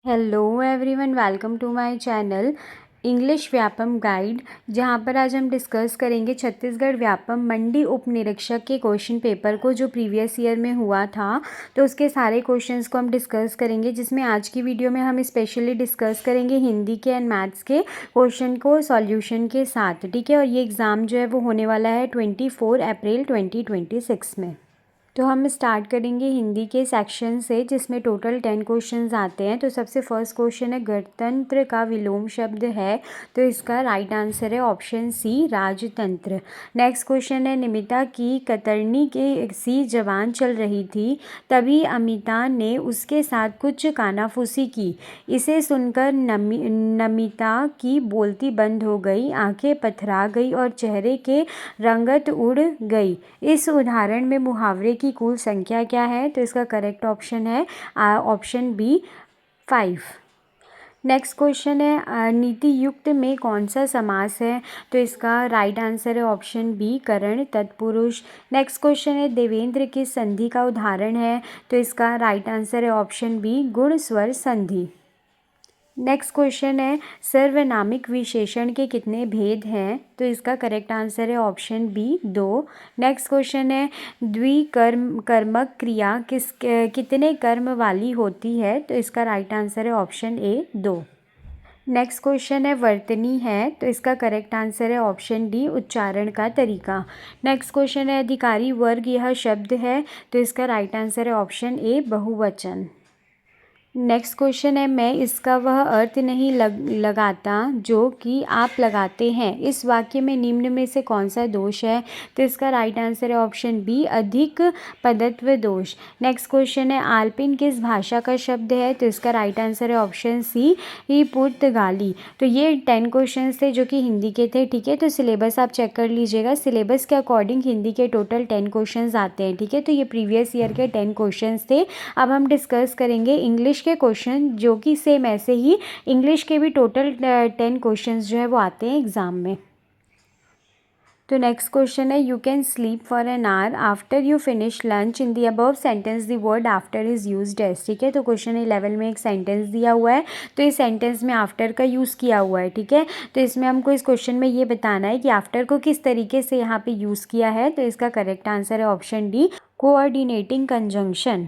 Hello everyone, welcome to my channel English Vyapam guide. जहां पर आज हम डिस्कस करेंगे छत्तीसगढ़ व्यापम मंडी उप निरीक्षक के क्वेश्चन पेपर को, जो प्रीवियस ईयर में हुआ था। तो उसके सारे क्वेश्चंस को हम डिस्कस करेंगे, जिसमें आज की वीडियो में हम स्पेशली डिस्कस करेंगे हिंदी के एंड मैथ्स के क्वेश्चन को सॉल्यूशन के साथ। ठीक है, और ये एग्ज़ाम जो है वो होने वाला है 24 अप्रैल 2026 में। तो हम स्टार्ट करेंगे हिंदी के सेक्शन से, जिसमें टोटल 10 क्वेश्चंस आते हैं। तो सबसे फर्स्ट क्वेश्चन है, गणतंत्र का विलोम शब्द है। तो इसका राइट आंसर है ऑप्शन सी, राजतंत्र। नेक्स्ट क्वेश्चन है, निमिता की कतरनी के सी जवान चल रही थी, तभी अमिता ने उसके साथ कुछ कानाफूसी की। इसे सुनकर नमिता की बोलती बंद हो गई, आंखें पथरा गई और चेहरे के रंगत उड़ गई। इस उदाहरण में मुहावरे की कुल संख्या क्या है? तो इसका करेक्ट ऑप्शन है ऑप्शन बी, 5। नेक्स्ट क्वेश्चन है, नीति युक्त में कौन सा समास है? तो इसका राइट आंसर है ऑप्शन बी, करण तत्पुरुष। नेक्स्ट क्वेश्चन है, देवेंद्र किस संधि का उदाहरण है? तो इसका राइट आंसर है ऑप्शन बी, गुण स्वर संधि। नेक्स्ट क्वेश्चन है, सर्वनामिक विशेषण के कितने भेद हैं? तो इसका करेक्ट आंसर है ऑप्शन बी, 2। नेक्स्ट क्वेश्चन है, कर्मक क्रिया कितने कर्म वाली होती है? तो इसका राइट आंसर है ऑप्शन ए, 2। नेक्स्ट क्वेश्चन है, वर्तनी है। तो इसका करेक्ट आंसर है ऑप्शन डी, उच्चारण का तरीका। नेक्स्ट क्वेश्चन है, अधिकारी वर्ग यह शब्द है। तो इसका राइट आंसर है ऑप्शन ए, बहुवचन। नेक्स्ट क्वेश्चन है, मैं इसका वह अर्थ नहीं लगाता जो कि आप लगाते हैं। इस वाक्य में निम्न में से कौन सा दोष है? तो इसका राइट आंसर है ऑप्शन बी, अधिक पदत्व दोष। नेक्स्ट क्वेश्चन है, आल्पिन किस भाषा का शब्द है? तो इसका राइट आंसर है ऑप्शन सी, पुर्तगाली। तो ये 10 क्वेश्चन थे जो कि हिंदी के थे। ठीक है, तो सिलेबस आप चेक कर लीजिएगा। सिलेबस के अकॉर्डिंग हिंदी के टोटल 10 क्वेश्चन आते हैं। ठीक है, तो ये प्रीवियस ईयर के 10 क्वेश्चन थे। अब हम डिस्कस करेंगे इंग्लिश के क्वेश्चन, जो कि सेम ऐसे ही इंग्लिश के भी टोटल 10 क्वेश्चंस जो है वो आते हैं एग्जाम में। तो नेक्स्ट क्वेश्चन है, you can sleep for an hour after you finish lunch in the above sentence the word after is used as. ठीक है, तो क्वेश्चन 11 में एक सेंटेंस दिया हुआ है। तो इस सेंटेंस में आफ्टर का यूज़ किया हुआ है। ठीक है, तो इसमें हमको इस क्वेश्चन में ये बताना है कि आफ्टर को किस तरीके से यहाँ पे यूज़ किया है। तो इसका करेक्ट आंसर है option D, coordinating conjunction.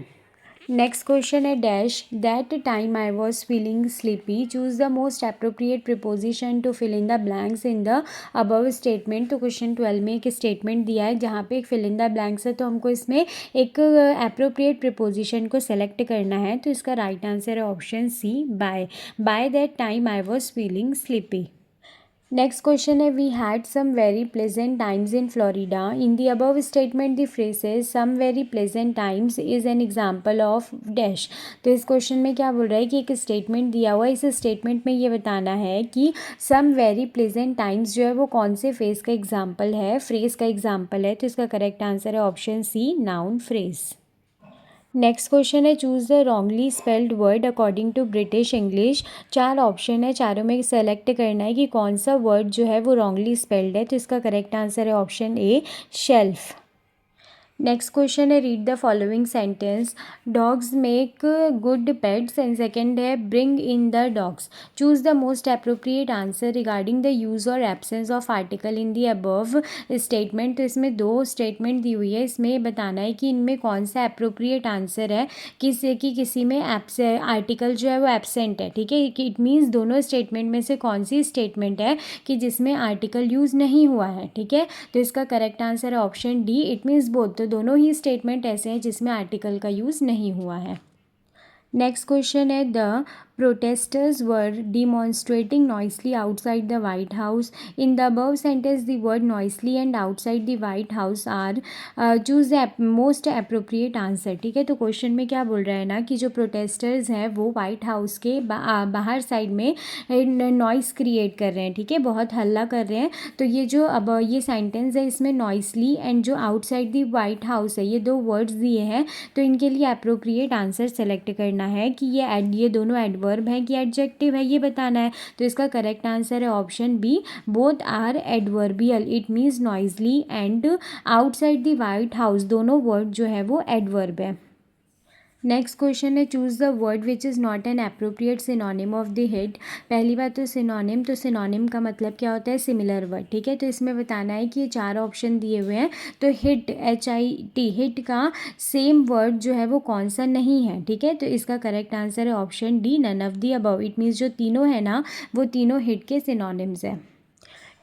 Next question है, dash that time I was feeling sleepy, choose the most appropriate preposition to fill in the blanks in the above statement. तो क्वेश्चन 12 में एक statement दिया है जहाँ पे एक फिल इन द ब्लैंक्स है। तो हमको इसमें एक अप्रोप्रिएट प्रिपोजिशन को सेलेक्ट करना है। तो इसका राइट आंसर है option C, by that time I was feeling sleepy. Next question है, we had some very pleasant times in Florida. In the above statement the phrases some very pleasant times is an example of dash. तो इस question में क्या बोल रहा है कि एक स्टेटमेंट दिया हुआ है। इस स्टेटमेंट में ये बताना है कि सम वेरी प्लेजेंट टाइम्स जो है वो कौन से फ्रेज का एग्जाम्पल है, फ्रेज का एग्जाम्पल है। तो इसका करेक्ट आंसर है option C, noun phrase. Next question है, choose the wrongly spelled word according to British English. 4 option है, चारों में सेलेक्ट करना है कि कौन सा वर्ड जो है वो रॉन्गली स्पेल्ड है। तो इसका करेक्ट आंसर है option A, shelf. Next question है, read the following sentence, dogs make good pets. And second है, bring in the dogs. Choose the most appropriate answer regarding the use और absence of article in the above statement. तो इसमें 2 statement दी हुई है। इसमें बताना है कि इनमें कौन सा अप्रोप्रिएट आंसर है किसी में आर्टिकल जो है वो एब्सेंट है। ठीक है, इट मीन्स दोनों स्टेटमेंट में से कौन सी स्टेटमेंट है कि जिसमें आर्टिकल यूज़ नहीं हुआ है। ठीक है, तो इसका करेक्ट आंसर है option D, it means both. तो दोनों ही स्टेटमेंट ऐसे हैं जिसमें आर्टिकल का यूज़ नहीं हुआ है। नेक्स्ट क्वेश्चन है, the protesters were demonstrating noisily outside the White House. In the above sentence, the word noisily and outside the White House are choose the most appropriate answer. ठीक है, तो question में क्या बोल रहा है ना कि जो प्रोटेस्टर्स हैं वो वाइट हाउस के बाहर साइड में नॉइस क्रिएट कर रहे हैं। ठीक है, बहुत हल्ला कर रहे हैं। तो ये जो अब ये सेंटेंस है, इसमें नॉइसली एंड जो आउटसाइड दी वाइट हाउस है, ये 2 वर्ड्स दिए हैं। तो इनके लिए अप्रोप्रिएट आंसर सेलेक्ट करना है कि ये दोनों एडवर्ब है कि एडजेक्टिव है, ये बताना है। तो इसका करेक्ट आंसर है option B, both are adverbial. It means noisily and outside the White House, दोनों वर्ड जो है वो एडवर्ब है। नेक्स्ट क्वेश्चन है choose the word which is not an appropriate synonym of the hit. पहली बात तो सिनोनिम का मतलब क्या होता है, सिमिलर वर्ड। ठीक है, तो इसमें बताना है कि ये 4 ऑप्शन दिए हुए हैं, तो हिट HIT हिट का सेम वर्ड जो है वो कौन सा नहीं है। ठीक है, तो इसका करेक्ट आंसर है option D, none of the above. It means जो तीनों है ना वो तीनों हिट के सिनोनिम्स है।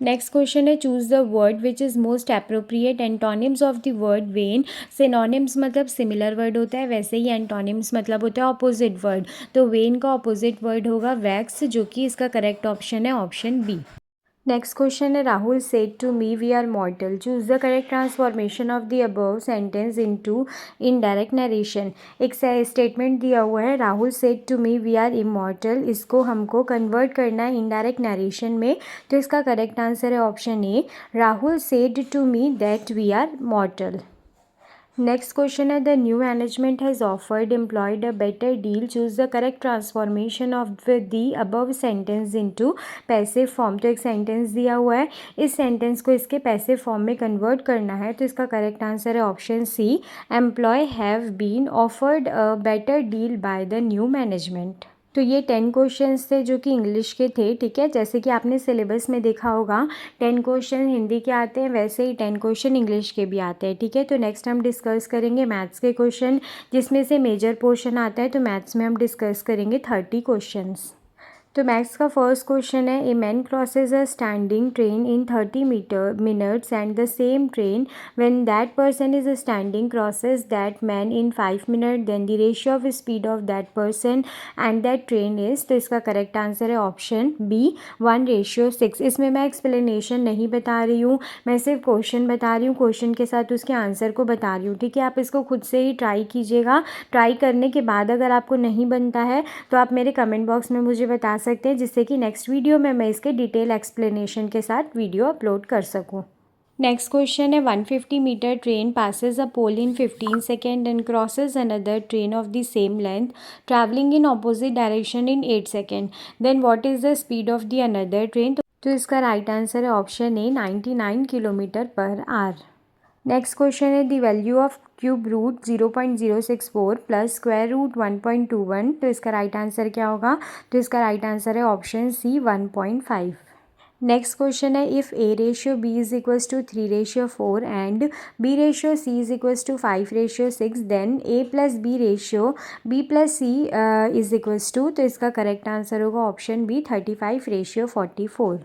नेक्स्ट क्वेश्चन है choose the word which is most appropriate. Antonyms of the word wane. Synonyms मतलब सिमिलर वर्ड होता है, वैसे ही एंटोनिम्स मतलब होता है ऑपोजिट वर्ड। तो वेन का ऑपोजिट वर्ड होगा वैक्स, जो कि इसका करेक्ट ऑप्शन है ऑप्शन बी। नेक्स्ट क्वेश्चन है Rahul said to me we are mortal. Choose the correct transformation of the above sentence into indirect narration. एक स्टेटमेंट दिया हुआ है, Rahul said to me we are immortal, इसको हमको कन्वर्ट करना है इनडायरेक्ट नरेशन में। तो इसका करेक्ट आंसर है option A, Rahul said to me that we are mortal. Next question है the new management has offered employed a better deal. Choose the correct transformation of the above sentence into passive form. तो एक sentence दिया हुआ है, इस sentence को इसके passive form में कन्वर्ट करना है। तो इसका करेक्ट आंसर है option C, employee have been offered a better deal by the new management. तो ये 10 क्वेश्चंस थे जो कि इंग्लिश के थे। ठीक है, जैसे कि आपने सिलेबस में देखा होगा 10 क्वेश्चन हिंदी के आते हैं, वैसे ही 10 क्वेश्चन इंग्लिश के भी आते हैं। ठीक है, तो नेक्स्ट हम डिस्कस करेंगे मैथ्स के क्वेश्चन, जिसमें से मेजर पोर्शन आता है। तो मैथ्स में हम डिस्कस करेंगे 30 क्वेश्चंस। तो मैथ्स का फर्स्ट क्वेश्चन है, a man crosses a standing train in 30 minutes and the same train when that person is standing crosses that man in 5 minute, then the ratio of speed of that person and that train is. तो इसका correct answer है option B, 1:6। इसमें मैं explanation नहीं बता रही हूँ, मैं सिर्फ क्वेश्चन बता रही हूँ, क्वेश्चन के साथ उसके आंसर को बता रही हूँ। ठीक है, आप इसको खुद से ही ट्राई कीजिएगा। ट्राई करने के बाद अगर आपको नहीं बनता है तो आप मेरे कमेंट बॉक्स में मुझे बता सकते हैं, जिससे कि नेक्स्ट वीडियो में मैं इसके डिटेल एक्सप्लेनेशन के साथ वीडियो अपलोड कर सकूं। नेक्स्ट क्वेश्चन है 150 metre train passes a pole in 15 seconds and crosses another train of the same length traveling in opposite direction in 8 seconds. Then what is the speed of the another train? तो इसका right answer है option A, 99 kilometre per hour. Next question है the value of cube root 0.064 plus square root 1.21। तो इसका right answer क्या होगा? तो इसका राइट आंसर है ऑप्शन सी, 1.5। नेक्स्ट क्वेश्चन है if A ratio B is equals to 3:4 and B ratio C is equals to 5:6, then A plus B ratio B plus C is equals to. तो इसका correct answer होगा option B, 35:44।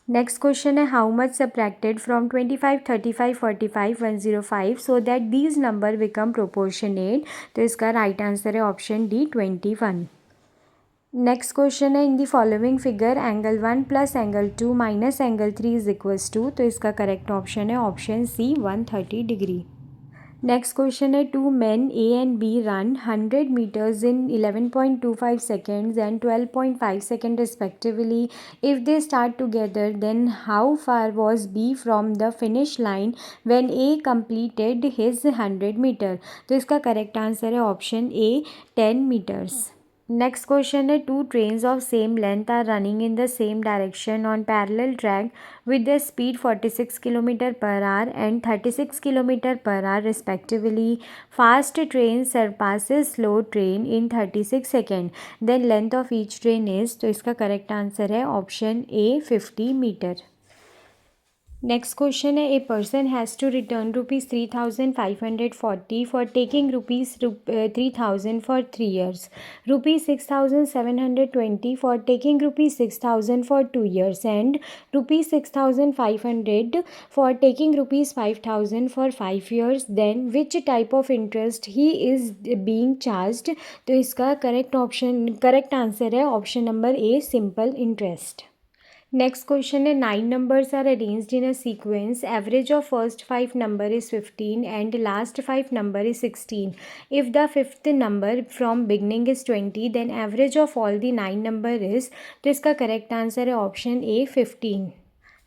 Next question है how much subtracted from 25, 35, 45, 105 so that these number become proportionate. तो इसका right answer है option D, 21। Next question है in the following figure angle 1 plus angle 2 minus angle 3 is equals to. तो इसका correct option है option C, 130 degree. Next question है two men A and B run 100 meters in 11.25 seconds and 12.5 seconds respectively. If they start together, then how far was B from the finish line when A completed his 100 meter? तो इसका correct answer है option A, 10 meters. Next question है two trains of same length are running in the same direction on parallel track with the speed 46 km per hour and 36 km per hour respectively. Fast train surpasses slow train in 36 seconds. Then length of each train is। तो इसका correct answer है option A, 50 metre. Next question है a person has to return ₹3,540 for taking ₹3,000 for 3 years, ₹6,720 for taking ₹6,000 for 2 years and ₹6,500 for taking ₹5,000 for 5 years. Then which type of interest he is being charged. तो इसका correct answer है option number A, simple interest. Next question है 9 numbers are arranged in a sequence. Average of first 5 number is 15 and last 5 number is 16. If the fifth number from beginning is 20, then average of all the 9 number is। तो इसका correct answer है option ए, 15।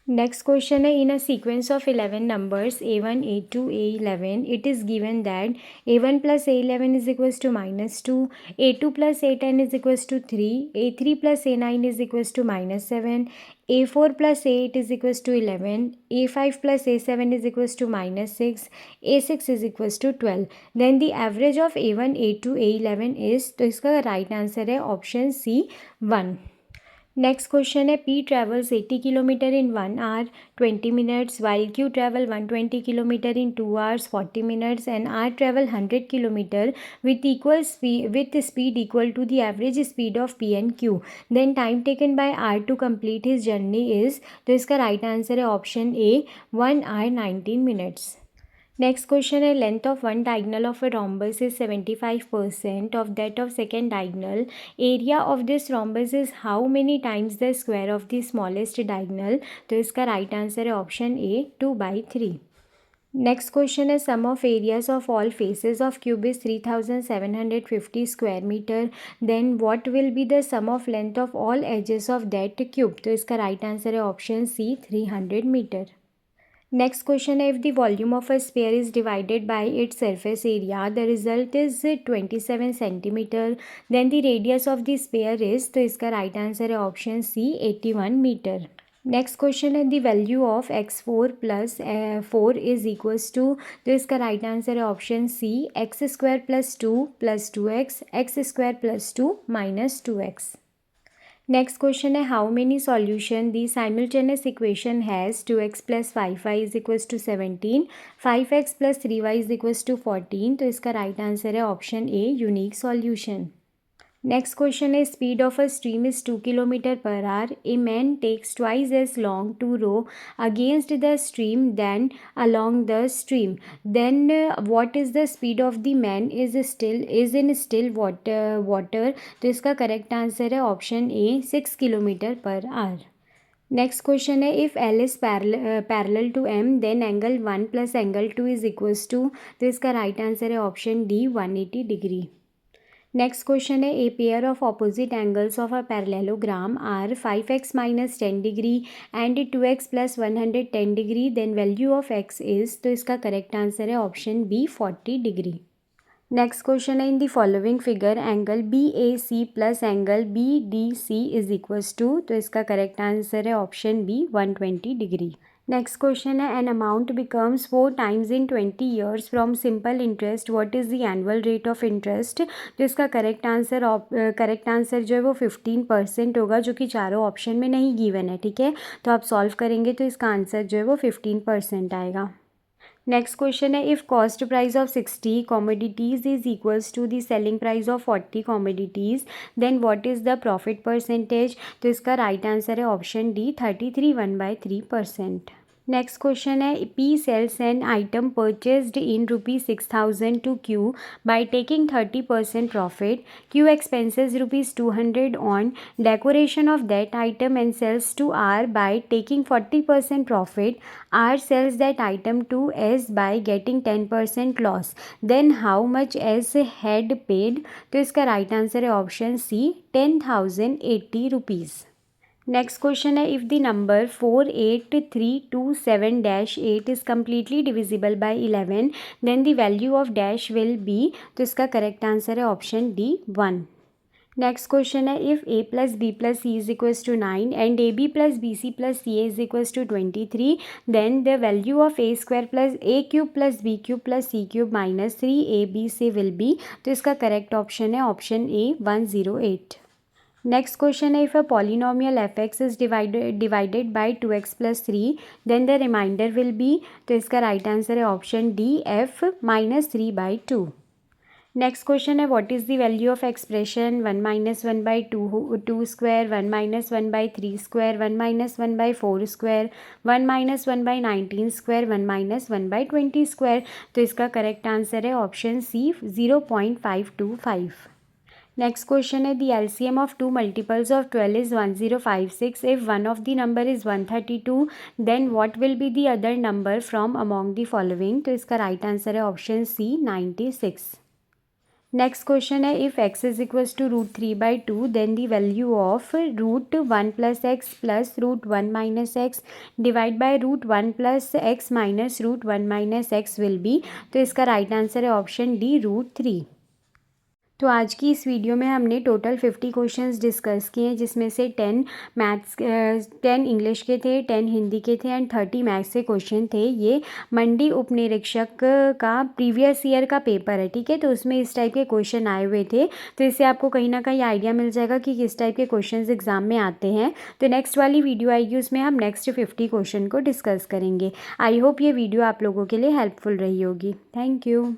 Next question है, in a sequence of 11 numbers a1, a2, a11, it is given that a1 plus a11 is equals to -2, a2 plus a10 is equals to 3, a3 plus a9 is equals to -7, a4 plus a8 is equals to 11, a5 plus a7 is equals to -6, a6 is equals to 12. Then the average of a1, a2, a11 is, तो इसका right answer है option C 1. Next question है, P travels 80 kilometre in 1 hour 20 minutes while Q travel 120 kilometre in 2 hours 40 minutes and R travel 100 kilometre with speed equal to the average speed of P and Q. Then time taken by R to complete his journey is, तो इसका right answer है option A 1 hour 19 minutes. Next question है, length of one diagonal of a rhombus is 75% of that of second diagonal. Area of this rhombus is how many times the square of the smallest diagonal. तो इसका right answer है option A 2/3. Next question is, sum of areas of all faces of cube is 3750 square meter. Then what will be the sum of length of all edges of that cube? तो इसका right answer है option C 300 meter. Next question, if the volume of a sphere is divided by its surface area, the result is 27 centimeter. Then the radius of the sphere is, तो इसका right answer है option C 81 meter. Next question है, the value of x4 plus 4 is equals to, तो इसका right answer है option C x² plus 2 plus 2x x² plus 2 minus 2x. Next question है, how many solution the simultaneous equation has 2x plus 5y is equals to 17, 5x plus 3y is equals to 14. तो इसका right answer है option A unique solution. Next question is, speed of a stream is 2 km per hour. A man takes twice as long to row against the stream than along the stream. Then what is the speed of the man is in still water. तो इसका correct answer है option A 6 km per hour. Next question है, if L is parallel to M then angle 1 plus angle 2 is equals to, तो इसका right answer है option D 180 degree. Next question है, a pair of opposite angles of a parallelogram are 5x minus 10 degree and 2x plus 110 degree. Then value of x is, तो इसका correct answer है option B 40 degree. Next question है, in the following figure angle BAC plus angle BDC is equals to, तो इसका correct answer है option B 120 degree. Next question है, an amount becomes 4 times in 20 years from simple interest. What is the annual rate of interest? तो इसका correct answer जो है वो 15% होगा, जो कि चारों ऑप्शन में नहीं गिवन है. ठीक है, तो आप सॉल्व करेंगे तो इसका आंसर जो है वो 15% आएगा. नेक्स्ट क्वेश्चन है, if cost price of 60 commodities is equals to the selling price of 40 commodities, then what is the profit percentage? तो इसका राइट आंसर है ऑप्शन डी 33 1/3%. नेक्स्ट क्वेश्चन है, P sells an item purchased in ₹6,000 to Q by taking 30% profit. Q expenses ₹200 on decoration of that item and sells to R by taking 40% profit. Are sales that item to S by getting 10% loss. Then how much S had paid? तो इसका right answer है option C 10,080 rupees. Next question है, if the number 48327-8 is completely divisible by 11 then the value of dash will be. तो इसका correct answer है option D 1. Next question है, if a plus B plus C is equals to 9 and A B plus B C plus C A is equals to 23 then the value of a² plus a cube plus b cube plus c cube minus 3ab will be. तो इसका correct option है option A 108. Next question है, if a polynomial fx is divided by 2x plus 3 then the remainder will be. तो इसका right answer है option D f -3/2. Next question है, what is the value of expression 1 - 1/2 square 1 - 1/3 square 1 - 1/4 square 1 - 1/19 square 1 - 1/20 square. तो इसका correct answer है option C 0.525. Next question है, the LCM of two multiples of 12 is 1056. If one of the number is 132 then what will be the other number from among the following. तो इसका right answer है option C 96. Next question है if x is equals to √3/2 then the value of √1 + x plus √1 - x divide by √1 + x minus √1 - x will be. तो इसका right answer है option D √3। तो आज की इस वीडियो में हमने टोटल 50 क्वेश्चंस डिस्कस किए हैं, जिसमें से 10 इंग्लिश के थे, 10 हिंदी के थे एंड 30 मैथ्स के क्वेश्चन थे। ये मंडी उपनिरीक्षक का प्रीवियस ईयर का पेपर है, ठीक है। तो उसमें इस टाइप के क्वेश्चन आए हुए थे, तो इससे आपको कहीं ना कहीं आइडिया मिल जाएगा कि किस टाइप के क्वेश्चन एग्जाम में आते हैं। तो नेक्स्ट वाली वीडियो आएगी, उसमें हम नेक्स्ट 50 क्वेश्चन को डिस्कस करेंगे। आई होप ये वीडियो आप लोगों के लिए हेल्पफुल रही होगी। Thank you.